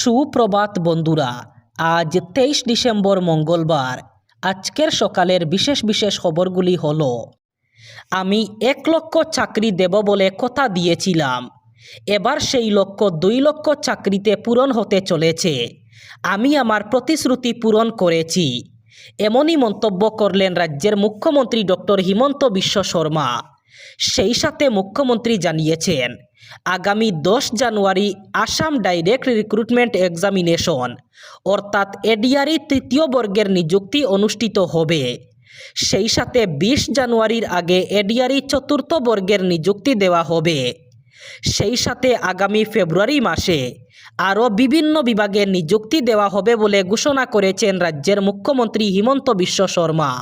সুপ্রভাত বন্ধুরা, আজ 23 ডিসেম্বর মঙ্গলবার। আজকের সকালের বিশেষ বিশেষ খবরগুলি হলো, আমি 1 লক্ষ চাকরি দেব বলে কথা দিয়েছিলাম, এবার সেই লক্ষ্য 2 লক্ষ চাকরিতে পূরণ হতে চলেছে। আমি আমার প্রতিশ্রুতি পূরণ করেছি। এমনই মন্তব্য করলেন রাজ্যের মুখ্যমন্ত্রী ডক্টর হিমন্ত বিশ্ব শর্মা। সেই সাথে মুখ্যমন্ত্রী জানিয়েছেন, আগামী 10 জানুয়ারি আসাম ডাইরেক্ট রিক্রুটমেন্ট এক্সামিনেশন অর্থাৎ এডিআরই তৃতীয় বর্গের নিযুক্তি অনুষ্ঠিত হবে। সেই সাথে 20 জানুয়ারির আগে এডিআরই চতুর্থ বর্গের নিযুক্তি দেওয়া হবে। সেই সাথে আগামী ফেব্রুয়ারি মাসে আরও বিভিন্ন বিভাগে নিযুক্তি দেওয়া হবে বলে ঘোষণা করেছেন রাজ্যের মুখ্যমন্ত্রী হিমন্ত বিশ্ব শর্মা।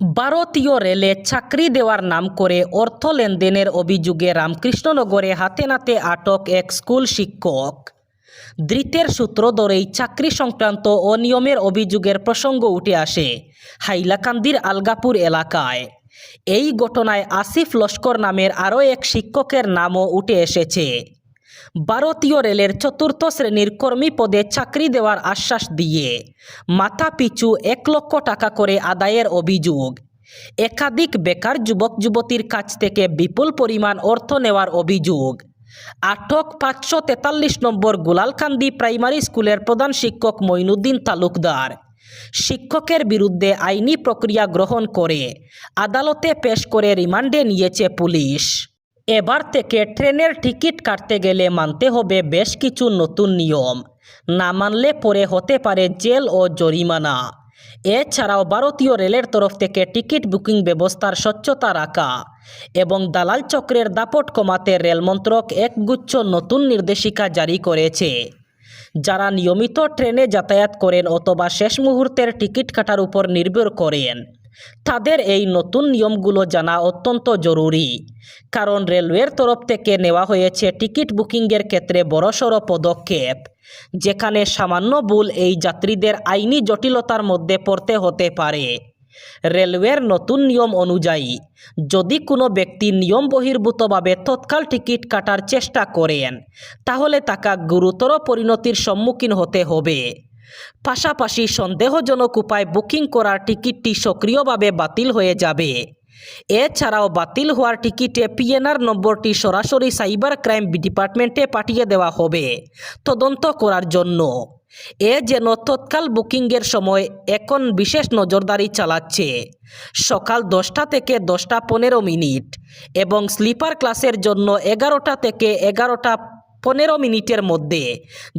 ভারতীয় রেলে চাকরি দেওয়ার নাম করে অর্থ লেনদেনের অভিযোগে রামকৃষ্ণনগরে হাতে নাতে আটক এক স্কুল শিক্ষক। ধৃতের সূত্র ধরেই চাকরি সংক্রান্ত অনিয়মের অভিযোগের প্রসঙ্গ উঠে আসে হাইলাকান্দির আলগাপুর এলাকায়। এই ঘটনায় আসিফ লস্কর নামের আরও এক শিক্ষকের নামও উঠে এসেছে। ভারতীয় রেলের চতুর্থ শ্রেণীর কর্মী পদে চাকরি দেওয়ার আশ্বাস দিয়ে মাথা পিছু 1 লক্ষ টাকা করে আদায়ের অভিযোগ, একাধিক বেকার যুবক যুবতীর কাছ থেকে বিপুল পরিমাণ অর্থ নেওয়ার অভিযোগ। আটক 543 নম্বর গোলালকান্দি প্রাইমারি স্কুলের প্রধান শিক্ষক মঈনুদ্দিন তালুকদার। শিক্ষকের বিরুদ্ধে আইনি প্রক্রিয়া গ্রহণ করে আদালতে পেশ করে রিমান্ডে নিয়েছে পুলিশ। এবার থেকে ট্রেনের টিকিট কাটতে গেলে মানতে হবে বেশ কিছু নতুন নিয়ম, না মানলে পরে হতে পারে জেল ও জরিমানা। এছাড়াও ভারতীয় রেলের তরফ থেকে টিকিট বুকিং ব্যবস্থার স্বচ্ছতা রাখা এবং দালাল চক্রের দাপট কমাতে রেল মন্ত্রক একগুচ্ছ নতুন নির্দেশিকা জারি করেছে। যারা নিয়মিত ট্রেনে যাতায়াত করেন অথবা শেষ মুহূর্তের টিকিট কাটার উপর নির্ভর করেন, তাদের এই নতুন নিয়মগুলো জানা অত্যন্ত জরুরি। কারণ রেলওয়ের তরফ থেকে নেওয়া হয়েছে টিকিট বুকিংয়ের ক্ষেত্রে বড়সড় পদক্ষেপ, যেখানে সামান্য ভুল এই যাত্রীদের আইনি জটিলতার মধ্যে পড়তে হতে পারে। রেলওয়ের নতুন নিয়ম অনুযায়ী যদি কোনো ব্যক্তি নিয়ম বহির্ভূতভাবে তৎকাল টিকিট কাটার চেষ্টা করেন, তাহলে তাকে গুরুতর পরিণতির সম্মুখীন হতে হবে। পাশাপাশি সন্দেহজনক উপায় বুকিং করার টিকিটটি সক্রিয়ভাবে বাতিল হয়ে যাবে। এছাড়াও বাতিল হওয়ার টিকিটে পিএনআর নম্বরটি সরাসরি সাইবার ক্রাইম ডিপার্টমেন্টে পাঠিয়ে দেওয়া হবে তদন্ত করার জন্য। যেন তৎকাল বুকিংয়ের সময় এখন বিশেষ নজরদারি চালাচ্ছে। সকাল 10টা থেকে 10টা 15 মিনিট এবং স্লিপার ক্লাসের জন্য 11টা থেকে 11টা 15 মিনিটের মধ্যে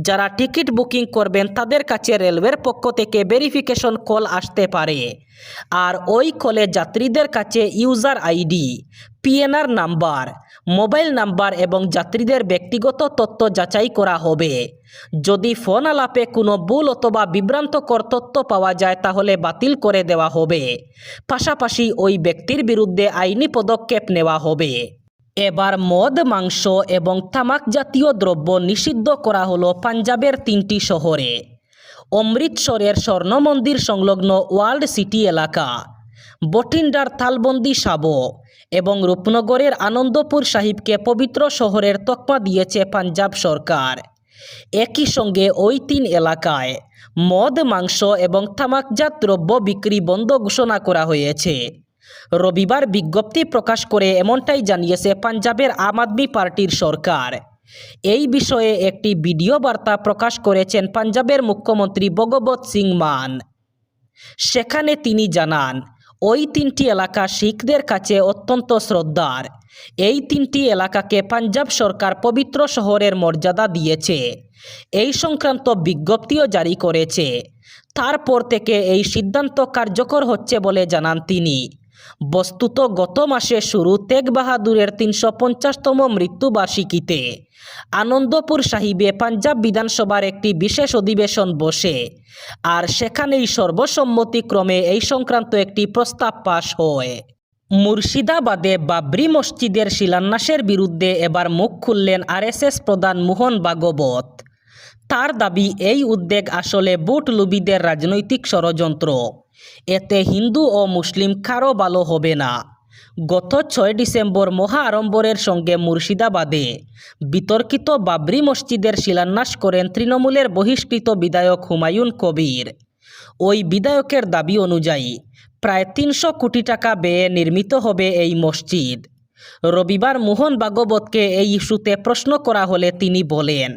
যারা টিকিট বুকিং করবেন তাদের কাছে রেলওয়ের পক্ষ থেকে ভেরিফিকেশন কল আসতে পারে। আর ওই কলে যাত্রীদের কাছে user ID, PNR number, mobile number এবং যাত্রীদের ব্যক্তিগত তথ্য যাচাই করা হবে। যদি ফোন আলাপে কোনো ভুল অথবা বিভ্রান্তকর তথ্য পাওয়া যায় তাহলে বাতিল করে দেওয়া হবে। পাশাপাশি ওই ব্যক্তির বিরুদ্ধে আইনি পদক্ষেপ নেওয়া হবে। এবার মদ, মাংস এবং তামাক জাতীয় দ্রব্য নিষিদ্ধ করা হলো পাঞ্জাবের 3টি শহরে। অমৃতসরের স্বর্ণ মন্দির সংলগ্ন ওয়ার্ল্ড সিটি এলাকা, বঠিন্ডার তালবন্দি সাবো এবং রূপনগরের আনন্দপুর সাহিবকে পবিত্র শহরের তকমা দিয়েছে পাঞ্জাব সরকার। একই সঙ্গে ওই 3 এলাকায় মদ, মাংস এবং তামাকজাত দ্রব্য বিক্রি বন্ধ ঘোষণা করা হয়েছে। রবিবার বিজ্ঞপ্তি প্রকাশ করে এমনটাই জানিয়েছে পাঞ্জাবের আম আদমি পার্টির সরকার। এই বিষয়ে একটি ভিডিও বার্তা প্রকাশ করেছেন পাঞ্জাবের মুখ্যমন্ত্রী ভগবত সিং মান। সেখানে তিনি জানান, ওই 3টি এলাকা শিখদের কাছে অত্যন্ত শ্রদ্ধার। এই 3টি এলাকাকে পাঞ্জাব সরকার পবিত্র শহরের মর্যাদা দিয়েছে। এই সংক্রান্ত বিজ্ঞপ্তিও জারি করেছে। তারপর থেকে এই সিদ্ধান্ত কার্যকর হচ্ছে বলে জানান তিনি। বস্তুত গত মাসে শুরু তেগ বাহাদুরের 350তম মৃত্যুবার্ষিকীতে আনন্দপুর সাহিবে পাঞ্জাব বিধানসভার একটি বিশেষ অধিবেশন বসে, আর সেখানেই সর্বসম্মতিক্রমে এই সংক্রান্ত একটি প্রস্তাব পাশ হয়। মুর্শিদাবাদে বাবরি মসজিদের শিলান্যাসের বিরুদ্ধে এবার মুখ খুললেন আরএসএস প্রধান মোহন ভাগবত। তার দাবি, এই উদ্যোগ আসলে ভোট লুবিদের রাজনৈতিক ষড়যন্ত্র। এতে হিন্দু ও মুসলিম কারো ভালো হবে না। গত 6 ডিসেম্বর মহা আড়ম্বরের সঙ্গে মুর্শিদাবাদে বিতর্কিত বাবরি মসজিদের শিলান্যাস করেন তৃণমূলের বহিষ্কৃত বিধায়ক হুমায়ুন কবির। ওই বিধায়কের দাবি অনুযায়ী প্রায় 300 কোটি টাকা ব্যয়ে নির্মিত হবে এই মসজিদ। রবিবার মোহন ভাগবতকে এই ইস্যুতে প্রশ্ন করা হলে তিনি বলেন,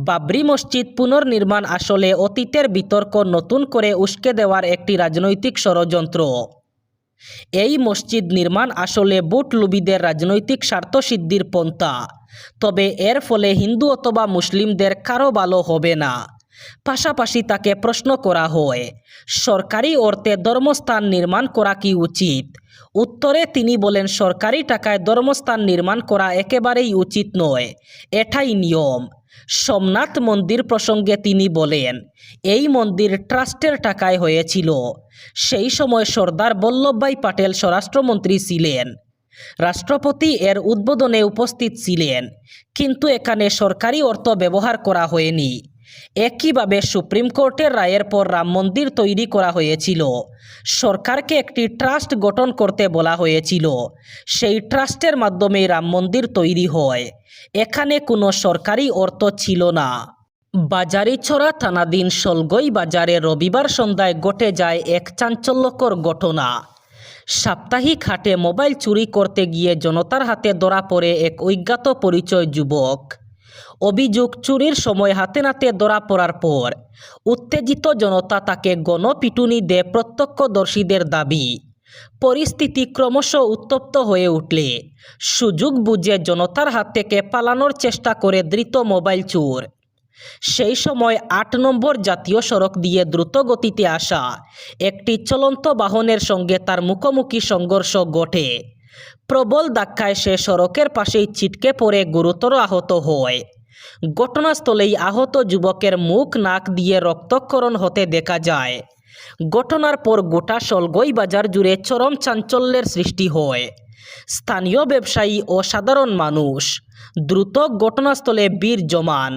বাবরি মসজিদ পুনর্নির্মাণ আসলে অতীতের বিতর্ক নতুন করে উস্কে দেওয়ার একটি রাজনৈতিক ষড়যন্ত্র। এই মসজিদ নির্মাণ আসলে বুটলুবিদের রাজনৈতিক স্বার্থসিদ্ধির পন্থা, তবে এর ফলে হিন্দু অথবা মুসলিমদের কারো ভালো হবে না। পাশাপাশি তাকে প্রশ্ন করা হয়, সরকারি অর্থে ধর্মস্থান নির্মাণ করা কি উচিত? উত্তরে তিনি বলেন, সরকারি টাকায় ধর্মস্থান নির্মাণ করা একেবারেই উচিত নয়, এটাই নিয়ম। সোমনাথ মন্দির প্রসঙ্গে তিনি বলেন, এই মন্দির ট্রাস্টের টাকায় হয়েছিল। সেই সময় সর্দার বল্লভভাই পাটেল স্বরাষ্ট্রমন্ত্রী ছিলেন। রাষ্ট্রপতি এর উদ্বোধনে উপস্থিত ছিলেন, কিন্তু এখানে সরকারি অর্থ ব্যবহার করা হয়নি। একইভাবে সুপ্রিম কোর্টের রায়ের পর রাম মন্দির তৈরি করা হয়েছিল। সরকারকে একটি ট্রাস্ট গঠন করতে বলা হয়েছিল, সেই ট্রাস্টের মাধ্যমে রাম মন্দির তৈরি হয়। এখানে কোনো সরকারি অর্থ ছিল না। বাজারিছড়া থানাধীন সলগই বাজারে রবিবার সন্ধ্যায় ঘটে যায় এক চাঞ্চল্যকর ঘটনা। সাপ্তাহিক হাটে মোবাইল চুরি করতে গিয়ে জনতার হাতে ধরা পড়ে এক অজ্ঞাত পরিচয় যুবক। অভিযোগ, চুরির সময় হাতে নাতে ধরা পড়ার পর উত্তেজিত জনতা তাকে গণপিটুনি দেয় প্রত্যক্ষদর্শীদের দাবি। পরিস্থিতি ক্রমশ উত্তপ্ত হয়ে উঠলে সুযোগ বুঝে জনতার হাত থেকে পালানোর চেষ্টা করে ধৃত মোবাইল চোর। সেই সময় 8 নম্বর জাতীয় সড়ক দিয়ে দ্রুত গতিতে আসা একটি চলন্ত বাহনের সঙ্গে তার মুখোমুখি সংঘর্ষ ঘটে। প্রবল ধাক্কায় সে সড়কের পাশেই ছিটকে পড়ে গুরুতর আহত হয়। ঘটনাস্থলেই আহত যুবকের মুখ নাক দিয়ে রক্তক্ষরণ হতে দেখা যায়। ঘটনার পর গোটা সলগই বাজার জুড়ে চরম চাঞ্চল্যের সৃষ্টি হয়। স্থানীয় ব্যবসায়ী ও সাধারণ মানুষ দ্রুত ঘটনাস্থলে ভিড় জমান।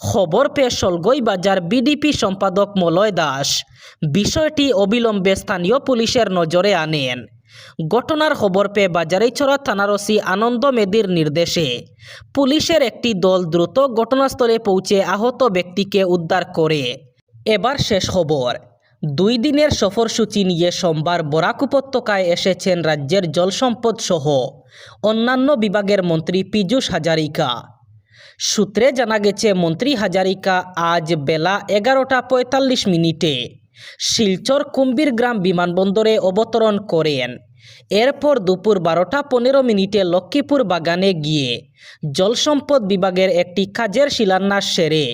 খবর পেয়ে সলগই বাজার বিডিপি সম্পাদক মলয় দাস বিষয়টি অবিলম্বে স্থানীয় পুলিশের নজরে আনেন। ঘটনার খবর পেয়ে বাজারিছড়া থানার ওসি আনন্দ মেদির নির্দেশে পুলিশের একটি দল দ্রুত ঘটনাস্থলে পৌঁছে আহত ব্যক্তিকে উদ্ধার করে। এবার শেষ খবর। 2 দিনের সফরসূচি নিয়ে সোমবার বরাক উপত্যকায় এসেছেন রাজ্যের জলসম্পদ সহ অন্যান্য বিভাগের মন্ত্রী পীযূষ হাজারিকা। সূত্রে জানা গেছে, মন্ত্রী হাজারিকা আজ বেলা 11:45 শিলচর কুম্ভীরগ্রাম বিমানবন্দরে অবতরণ করেন। এরপর দুপুর 12:15 লক্ষ্মীপুর বাগানে গিয়ে জলসম্পদ বিভাগের একটি কাজের শিলান্যাস সেরে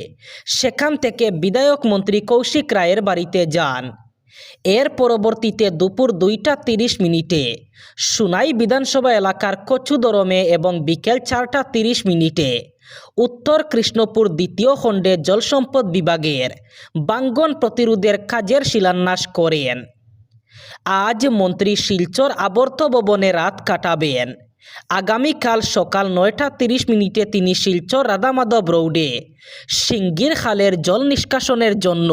সেখান থেকে বিধায়ক মন্ত্রী কৌশিক রায়ের বাড়িতে যান। এর পরবর্তীতে দুপুর 2:30 সুনাই বিধানসভা এলাকার কচুদরমে এবং বিকেল 4:30 উত্তর কৃষ্ণপুর 2য় খণ্ডে জলসম্পদ বিভাগের বাঙ্গন প্রতিরোধের কাজের শিলান্যাস করেন। আজ মন্ত্রী শিলচর আবর্ত ভবনে রাত কাটাবেন। আগামীকাল সকাল 9:30 তিনি শিলচর রাধামাধব রোডে সিঙ্গির খালের জল নিষ্কাশনের জন্য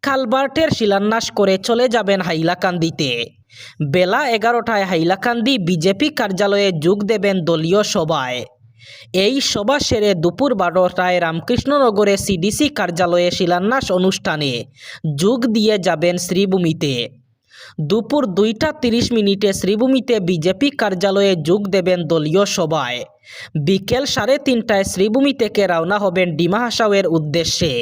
কালভার্টের শিলান্যাস করে চলে যাবেন হাইলাকান্দিতে। বেলা 11টায় হাইলাকান্দি বিজেপি কার্যালয়ে যোগ দেবেন দলীয় সভায়। এই সভা সেরে দুপুর 12টায় রামকৃষ্ণনগরে সিডিসি কার্যালয়ে শিলান্যাস অনুষ্ঠানে যোগ দিয়ে যাবেন শ্রীভূমিতে। দুপুর 2:30 শ্রীভূমিতে বিজেপি কার্যালয়ে যোগ দেবেন দলীয় সভায়। বিকেল 3:30টায় শ্রীভূমি থেকে রওনা হবেন ডিমা হাসাওয়ের উদ্দেশ্যে।